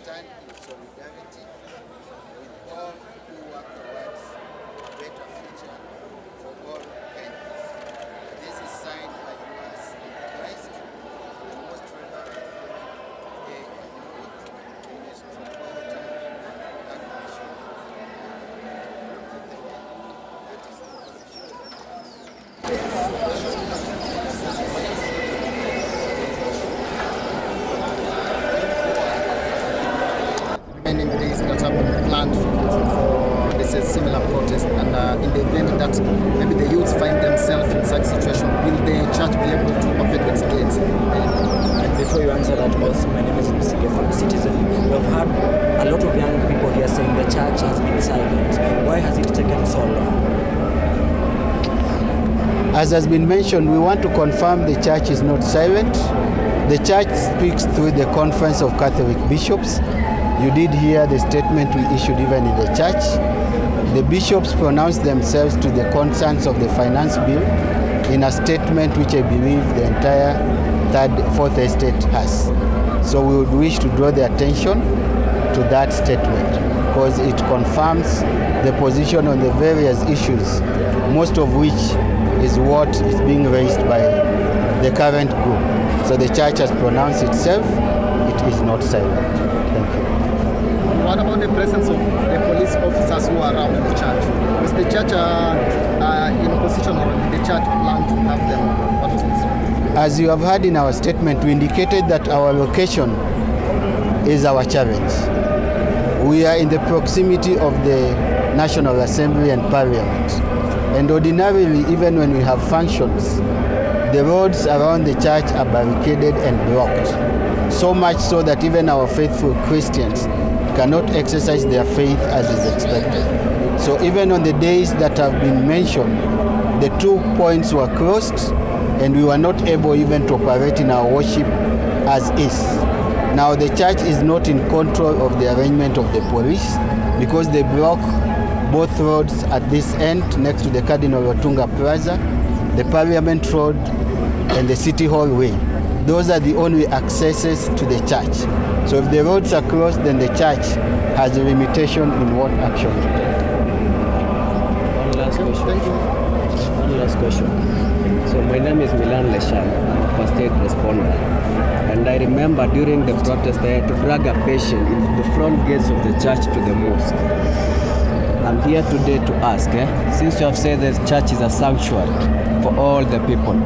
stand in solidarity with all who work towards a better future for all Kenyans. This is signed by yours in Christ, the Most Reverend A. the Metropolitan Archbishop. That is the Many days that have been planned for this similar protest, and in the event that maybe the youths find themselves in such situation, will the church be able to open its gates? And before you answer that also, my name is Basilica from Citizen. We've had a lot of young people here saying the church has been silent. Why has it taken so long? As has been mentioned, we want to confirm the church is not silent. The church speaks through the Conference of Catholic Bishops. You did hear the statement we issued even in the church. The bishops pronounced themselves to the concerns of the finance bill in a statement which I believe the entire fourth estate has. So we would wish to draw the attention to that statement because it confirms the position on the various issues, most of which is what is being raised by the current group. So the church has pronounced itself, it is not silent. Thank you. What about the presence of the police officers who are around the church? Is the church in position, or the church plan to have them? What is this? As you have heard in our statement, we indicated that our location is our challenge. We are in the proximity of the National Assembly and Parliament. And ordinarily, even when we have functions, the roads around the church are barricaded and blocked. So much so that even our faithful Christians cannot exercise their faith as is expected. So even on the days that have been mentioned, the 2 points were closed and we were not able even to operate in our worship as is. Now the church is not in control of the arrangement of the police because they block both roads at this end next to the Cardinal Otunga Plaza, the Parliament Road and the City Hall Way. Those are the only accesses to the church. So if the roads are closed, then the church has a limitation in what action to take. One last question. So my name is Milan Leshan, I'm a first aid responder. And I remember during the protest I had to drag a patient in the front gates of the church to the mosque. I'm here today to ask, since you have said the church is a sanctuary for all the people,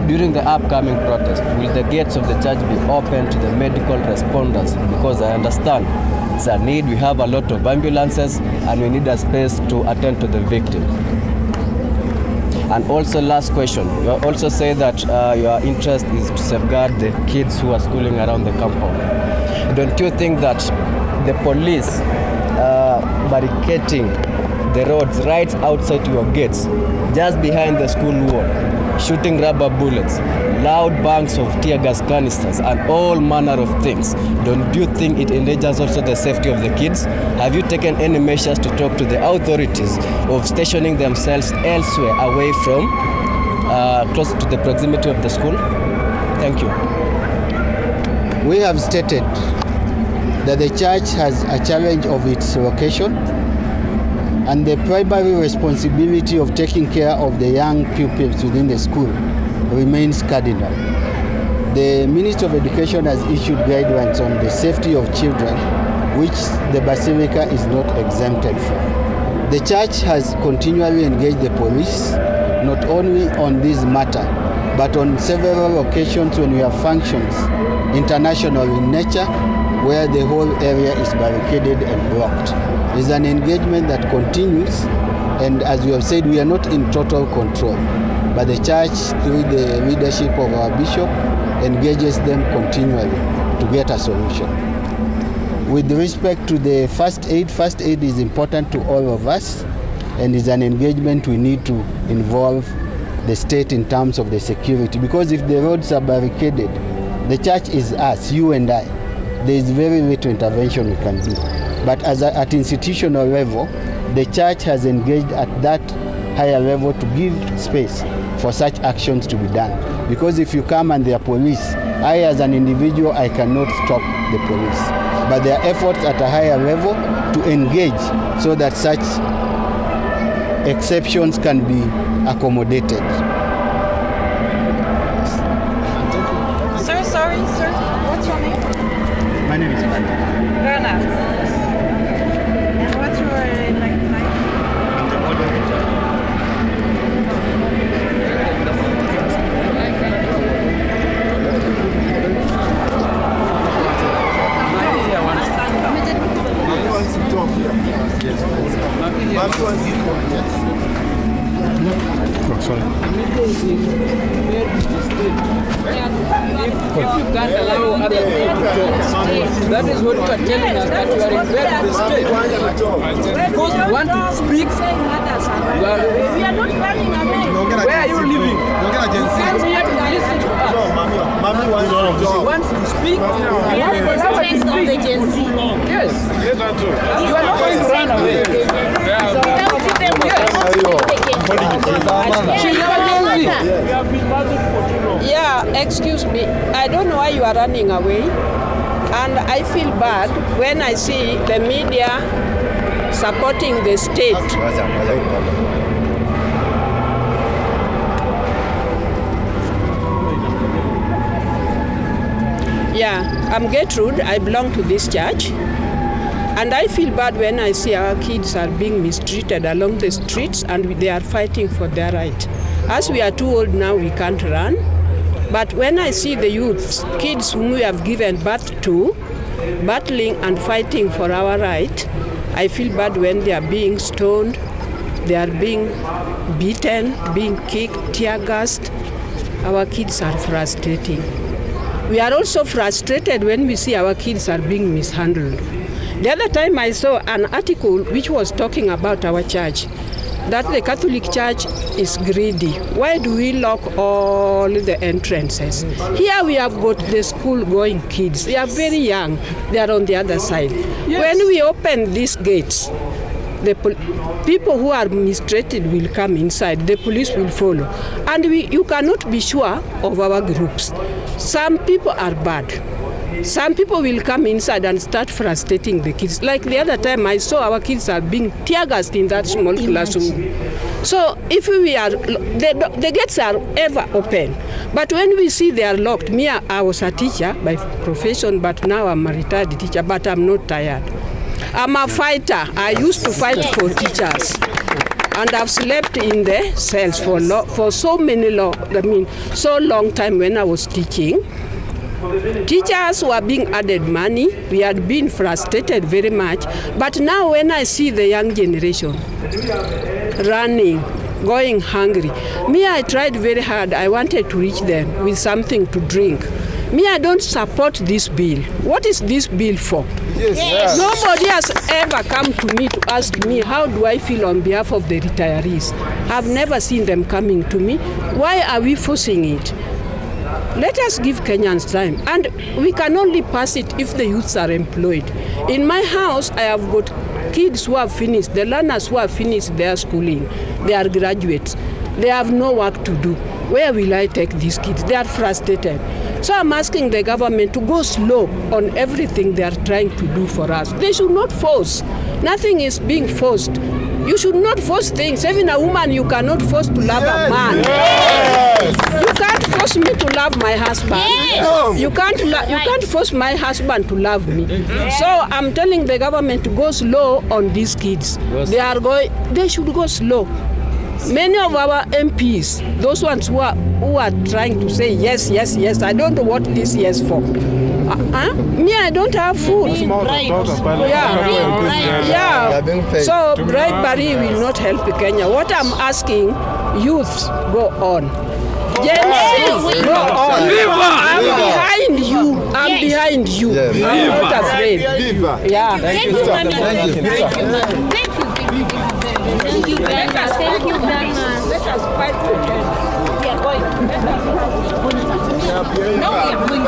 during the upcoming protest, will the gates of the church be open to the medical responders? Because I understand it's a need. We have a lot of ambulances and we need a space to attend to the victim. And also, last question, you also say that your interest is to safeguard the kids who are schooling around the compound. Don't you think that the police barricading the roads right outside your gates, just behind the school wall, shooting rubber bullets, loud bangs of tear gas canisters, and all manner of things, don't you think it endangers also the safety of the kids? Have you taken any measures to talk to the authorities of stationing themselves elsewhere away from close to the proximity of the school? Thank you. We have stated that the church has a challenge of its location, and the primary responsibility of taking care of the young pupils within the school remains cardinal. The Ministry of Education has issued guidelines on the safety of children, which the Basilica is not exempted from. The church has continually engaged the police, not only on this matter, but on several occasions when we have functions, international in nature, where the whole area is barricaded and blocked. It's an engagement that continues, and as we have said, we are not in total control, but the church, through the leadership of our bishop, engages them continually to get a solution. With respect to the first aid is important to all of us, and is an engagement we need to involve the state in terms of the security, because if the roads are barricaded, the church is us, you and I. There is very little intervention we can do. But at institutional level, the church has engaged at that higher level to give space for such actions to be done. Because if you come and there are police, I as an individual, I cannot stop the police. but there are efforts at a higher level to engage so that such exceptions can be accommodated. Sir, sorry, sir. What's your name? My name is Bernard. Bernard. And what's your like? I'm the moderator. Oh, sorry. If you can't allow other people to talk, that is what you are telling us, that you are in bed with the state. Because you want to speak, We are not running away. where are you living? You came here to listen to us. You want to speak, Thanks of the Gen Z. yes. You are not going to run away. Yeah, excuse me. I don't know why you are running away. And I feel bad when I see the media supporting the state. Yeah, I'm Gertrude. I belong to this church. And I feel bad when I see our kids are being mistreated along the streets and they are fighting for their right. As we are too old now, we can't run. But when I see the youths, kids whom we have given birth to, battling and fighting for our right, I feel bad when they are being stoned, they are being beaten, being kicked, tear gassed. Our kids are frustrating. We are also frustrated when we see our kids are being mishandled. The other time I saw an article which was talking about our church, that the Catholic Church is greedy. Why do we lock all the entrances? Here we have got the school-going kids. They are very young. They are on the other side. Yes. When we open these gates, the people who are mistreated will come inside. The police will follow. And you cannot be sure of our groups. Some people are bad. Some people will come inside and start frustrating the kids. Like the other time I saw our kids are being tear gassed in that small classroom. So if we are, the gates are ever open. But when we see they are locked, I was a teacher by profession, but now I'm a retired teacher, but I'm not tired. I'm a fighter. I used to fight for teachers. And I've slept in the cells for so long time when I was teaching. Teachers were being added money. We had been frustrated very much. But now when I see the young generation running, going hungry, I tried very hard. I wanted to reach them with something to drink. I don't support this bill. What is this bill for? Yes. Nobody has ever come to me to ask me how do I feel on behalf of the retirees. I've never seen them coming to me. Why are we forcing it? Let us give Kenyans time, and we can only pass it if the youths are employed. In my house, I have got kids who have finished, the learners who have finished their schooling. They are graduates. They have no work to do. Where will I take these kids? They are frustrated. So I'm asking the government to go slow on everything they are trying to do for us. They should not force. Nothing is being forced. You should not force things. Even a woman, you cannot force to love a man. Yes. You can't force me to love my husband. Yes. You can't force my husband to love me. Yes. So I'm telling the government to go slow on these kids. Yes. They should go slow. Many of our MPs, those ones who are trying to say yes, yes, yes, I don't know what this yes for. I don't have food. So bribery will not help Kenya. What I'm asking, youth, go on. Gen Z, go on. I'm behind you. I'm behind you. I'm not afraid. Yeah. Thank you. Thank you very much. Thank you very much. Let us fight for it. We are going. No, we are going.